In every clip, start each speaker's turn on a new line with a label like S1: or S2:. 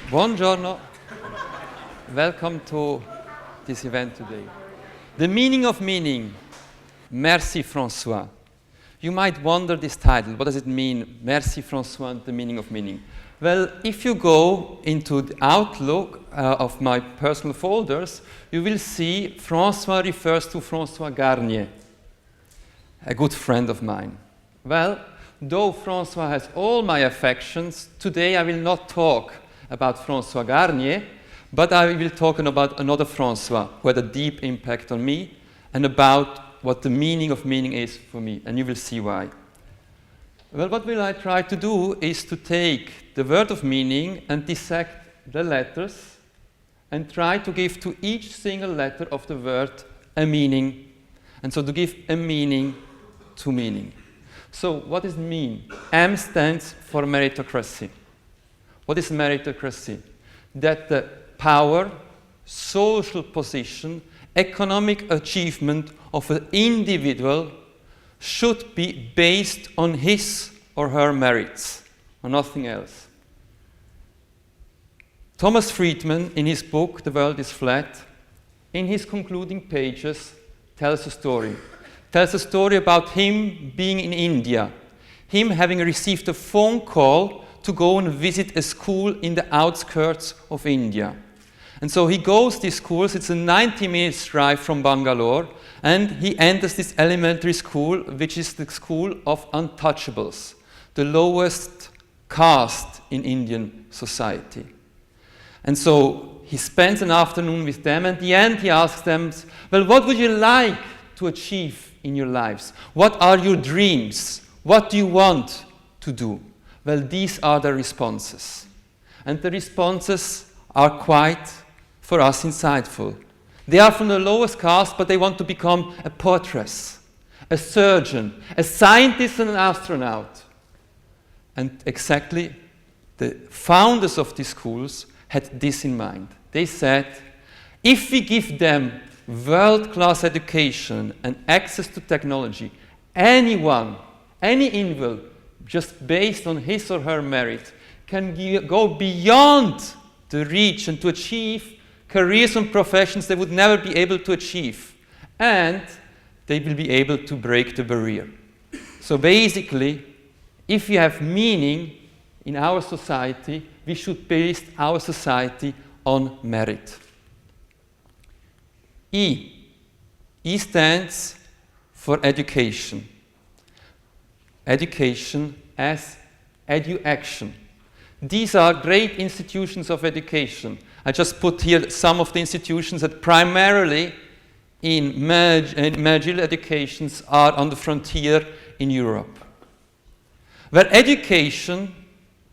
S1: Buongiorno. Welcome to this event today. The meaning of meaning. Merci, Francois. You might wonder this title. What does it mean? Merci, Francois, and the meaning of meaning. Well, if you go into the Outlook of my personal folders, you will see Francois refers to Francois Garnier, a good friend of mine. Well, though Francois has all my affections, today I will not talk about Francois Garnier, but I will talk about another Francois who had a deep impact on me and about what the meaning of meaning is for me, and you will see why. Well, what will I try to do is to take the word of meaning and dissect the letters and try to give to each single letter of the word a meaning, and so to give a meaning to meaning. So what does it mean? M stands for meritocracy. What is meritocracy? That the power, social position, economic achievement of an individual should be based on his or her merits, or nothing else. Thomas Friedman, in his book, The World is Flat, in his concluding pages, tells a story. Tells a story about him being in India, him having received a phone call to go and visit a school in the outskirts of India. And so he goes to this school, it's a 90-minute drive from Bangalore, and he enters this elementary school, which is the school of untouchables, the lowest caste in Indian society. And so he spends an afternoon with them, and at the end he asks them, well, what would you like to achieve in your lives? What are your dreams? What do you want to do? Well, these are the responses. And the responses are quite, for us, insightful. They are from the lowest caste, but they want to become a portress, a surgeon, a scientist and an astronaut. And exactly the founders of these schools had this in mind. They said, if we give them world-class education and access to technology, anyone, any individual, just based on his or her merit, can go beyond the reach and to achieve careers and professions they would never be able to achieve. And they will be able to break the barrier. So basically, if we have meaning in our society, we should base our society on merit. E. E stands for education. Education as edu-action. These are great institutions of education. I just put here some of the institutions that primarily in managerial educations are on the frontier in Europe. Where education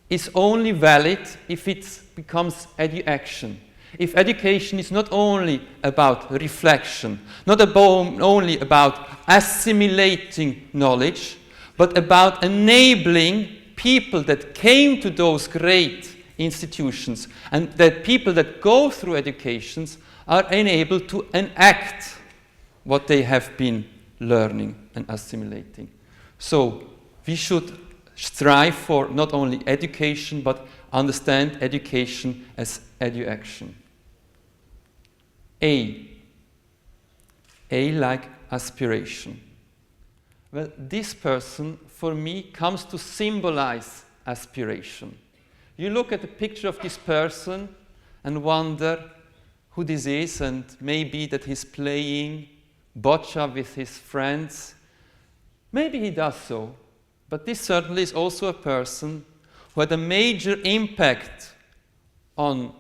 S1: is only valid if it becomes edu-action. If education is not only about reflection, not only about assimilating knowledge, but about enabling people that came to those great institutions and that people that go through educations are enabled to enact what they have been learning and assimilating. So we should strive for not only education, but understand education as edu-action. A. A like aspiration. Well, this person, for me, comes to symbolize aspiration. You look at the picture of this person and wonder who this is, and maybe that he's playing boccia with his friends. Maybe he does so, but this certainly is also a person who had a major impact on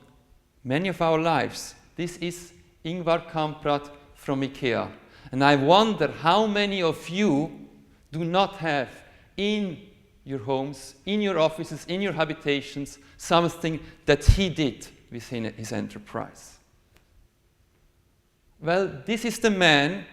S1: many of our lives. This is Ingvar Kamprad from IKEA. And I wonder how many of you do not have in your homes, in your offices, in your habitations, something that he did within his enterprise. Well, this is the man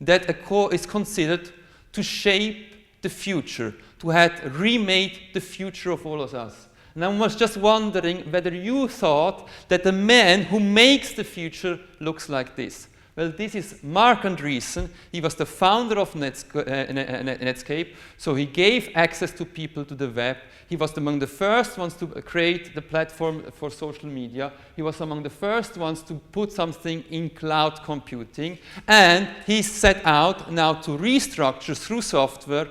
S1: that is considered to shape the future, to have remade the future of all of us. And I was just wondering whether you thought that the man who makes the future looks like this. Well, this is Mark Andreessen. He was the founder of Netscape, so he gave access to people to the web. He was among the first ones to create the platform for social media. He was among the first ones to put something in cloud computing. And he set out now to restructure through software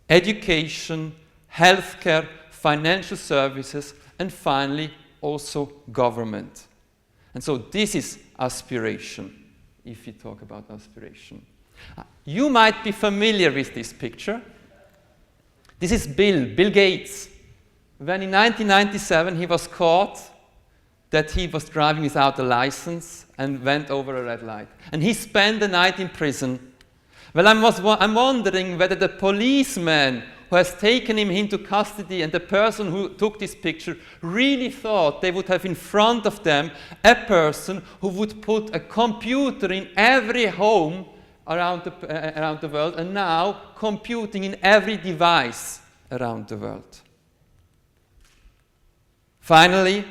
S1: education, healthcare, financial services, and finally also government. And so this is aspiration, if you talk about aspiration. You might be familiar with this picture. This is Bill Gates. When in 1997 he was caught that he was driving without a license and went over a red light. And he spent the night in prison. Well, I'm wondering whether the policeman who has taken him into custody and the person who took this picture really thought they would have in front of them a person who would put a computer in every home around the world and now computing in every device around the world. Finally,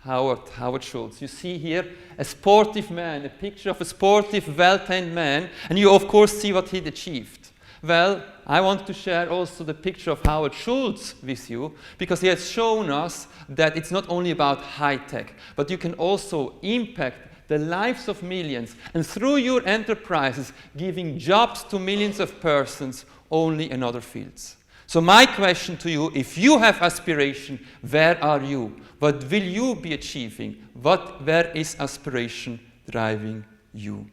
S1: Howard Schultz. You see here a sportive man, a picture of a sportive, well-trained man, and you of course see what he achieved. Well, I want to share also the picture of Howard Schultz with you, because he has shown us that it's not only about high-tech, but you can also impact the lives of millions, and through your enterprises, giving jobs to millions of persons only in other fields. So my question to you, if you have aspiration, where are you? What will you be achieving? Where is aspiration driving you?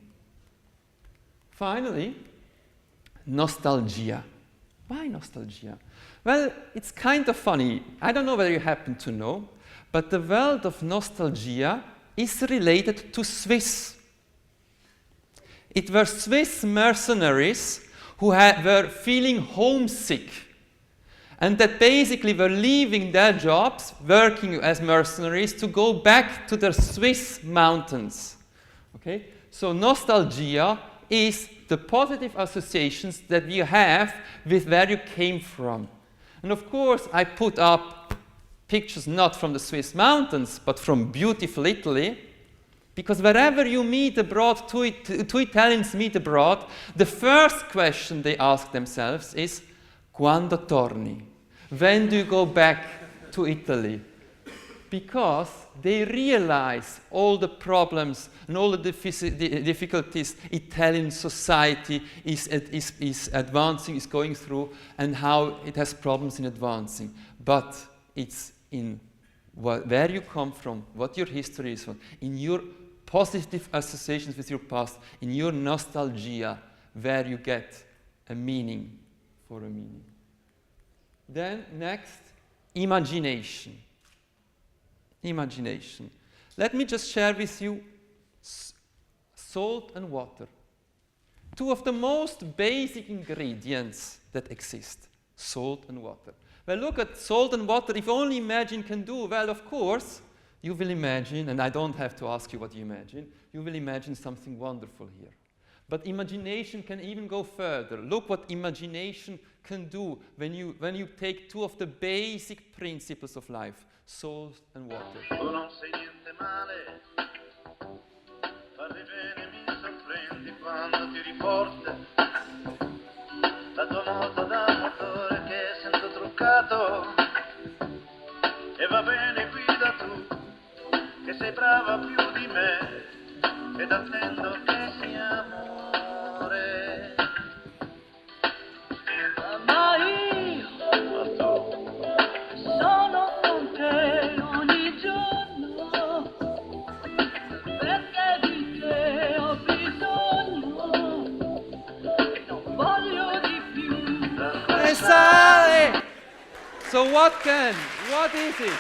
S1: Finally, nostalgia. Why nostalgia? Well, it's kind of funny. I don't know whether you happen to know, but the world of nostalgia is related to Swiss. It were Swiss mercenaries who were feeling homesick, and that basically were leaving their jobs, working as mercenaries, to go back to their Swiss mountains. Okay? So nostalgia is the positive associations that you have with where you came from. And of course, I put up pictures not from the Swiss mountains, but from beautiful Italy, because wherever you meet abroad, two Italians meet abroad, the first question they ask themselves is, quando torni? When do you go back to Italy? Because they realize all the problems and all the difficulties Italian society is advancing, is going through, and how it has problems in advancing. But it's in where you come from, what your history is, in your positive associations with your past, in your nostalgia, where you get a meaning for a meaning. Then next, imagination. Imagination. Let me just share with you salt and water. Two of the most basic ingredients that exist, salt and water. Well, look at salt and water. If only imagine can do, well, of course, you will imagine, and I don't have to ask you what you imagine, you will imagine something wonderful here. But imagination can even go further. Look what imagination can do when you take two of the basic principles of life, salt and water.
S2: Tu non sei niente male, parli bene, mi sorprendi quando tiri forte, la tua moto da motore che sento truccato, e va bene guida tu, che sei brava più di me, ed attendo che sia amore. Ma io sono con te ogni giorno, perché di te ho bisogno e non voglio di più.
S1: Sale! So what is it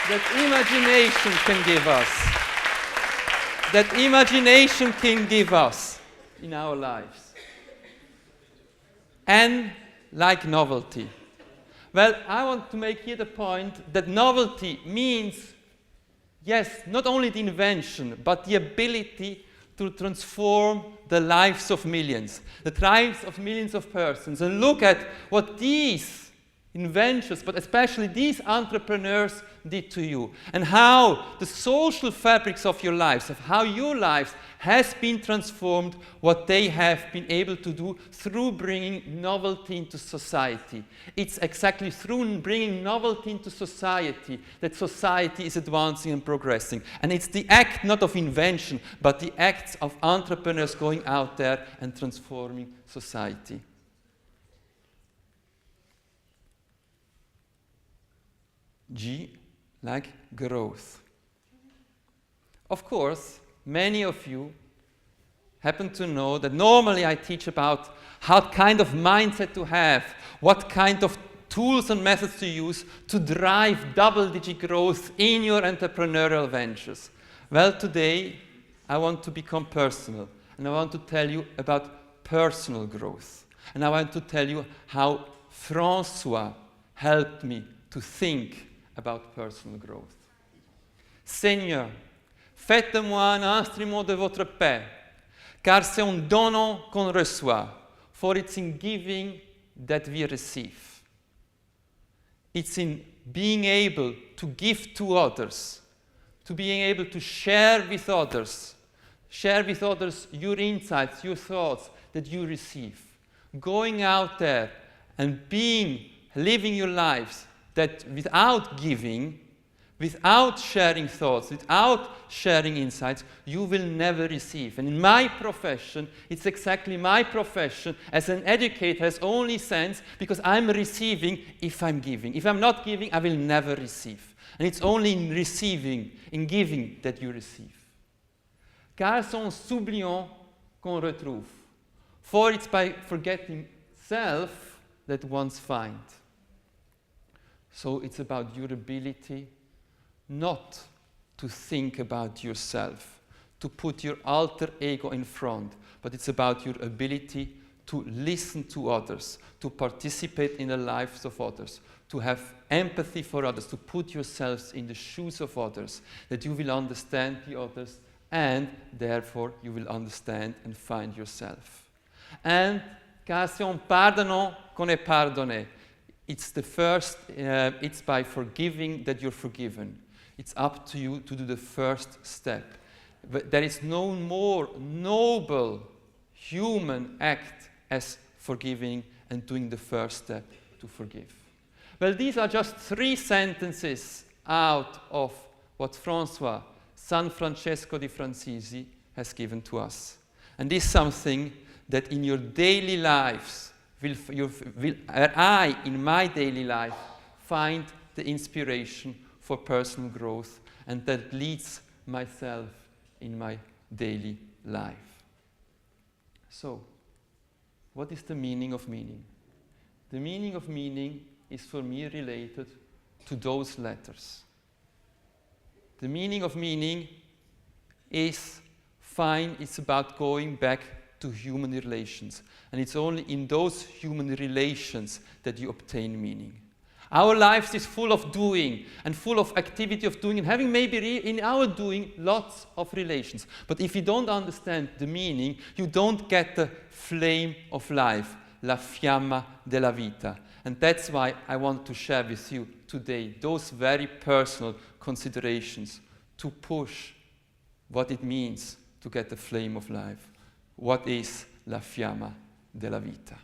S1: that imagination can give us? That imagination can give us in our lives? And like novelty. Well, I want to make here the point that novelty means, yes, not only the invention, but the ability to transform the lives of millions, the lives of millions of persons. And look at what these inventions, but especially these entrepreneurs did to you, and how the social fabrics of your lives, of how your lives has been transformed, what they have been able to do through bringing novelty into society. It's exactly through bringing novelty into society that society is advancing and progressing. And it's the act not of invention, but the acts of entrepreneurs going out there and transforming society. G, like growth. Of course, many of you happen to know that normally I teach about how kind of mindset to have, what kind of tools and methods to use to drive double-digit growth in your entrepreneurial ventures. Well, today I want to become personal, and I want to tell you about personal growth. And I want to tell you how Francois helped me to think about personal growth. Seigneur, faites-moi un instrument de votre paix, car c'est en donnant qu'on reçoit, for it's in giving that we receive. It's in being able to give to others, to being able to share with others your insights, your thoughts that you receive. Going out there and living your lives that without giving, without sharing thoughts, without sharing insights, you will never receive. And in my profession, it's exactly my profession as an educator has only sense because I'm receiving if I'm giving. If I'm not giving, I will never receive. And it's only in receiving, in giving, that you receive. Car c'est en s'oubliant qu'on retrouve. For it's by forgetting self that one's find. So it's about your ability not to think about yourself, to put your alter ego in front, but it's about your ability to listen to others, to participate in the lives of others, to have empathy for others, to put yourselves in the shoes of others, that you will understand the others, and therefore you will understand and find yourself. And car c'est en pardonnant qu'on est pardonné. It's it's by forgiving that you're forgiven. It's up to you to do the first step. But there is no more noble human act as forgiving and doing the first step to forgive. Well, these are just 3 sentences out of what Francois, San Francesco di Francisi, has given to us. And this is something that in your daily lives, I, in my daily life, find the inspiration for personal growth, and that leads myself in my daily life. So, what is the meaning of meaning? The meaning of meaning is for me related to those letters. The meaning of meaning is fine, it's about going back to human relations. And it's only in those human relations that you obtain meaning. Our lives is full of doing and full of activity of doing and having maybe in our doing lots of relations. But if you don't understand the meaning, you don't get the flame of life, la fiamma della vita. And that's why I want to share with you today those very personal considerations to push what it means to get the flame of life. What is la fiamma della vita?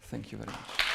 S1: Thank you very much.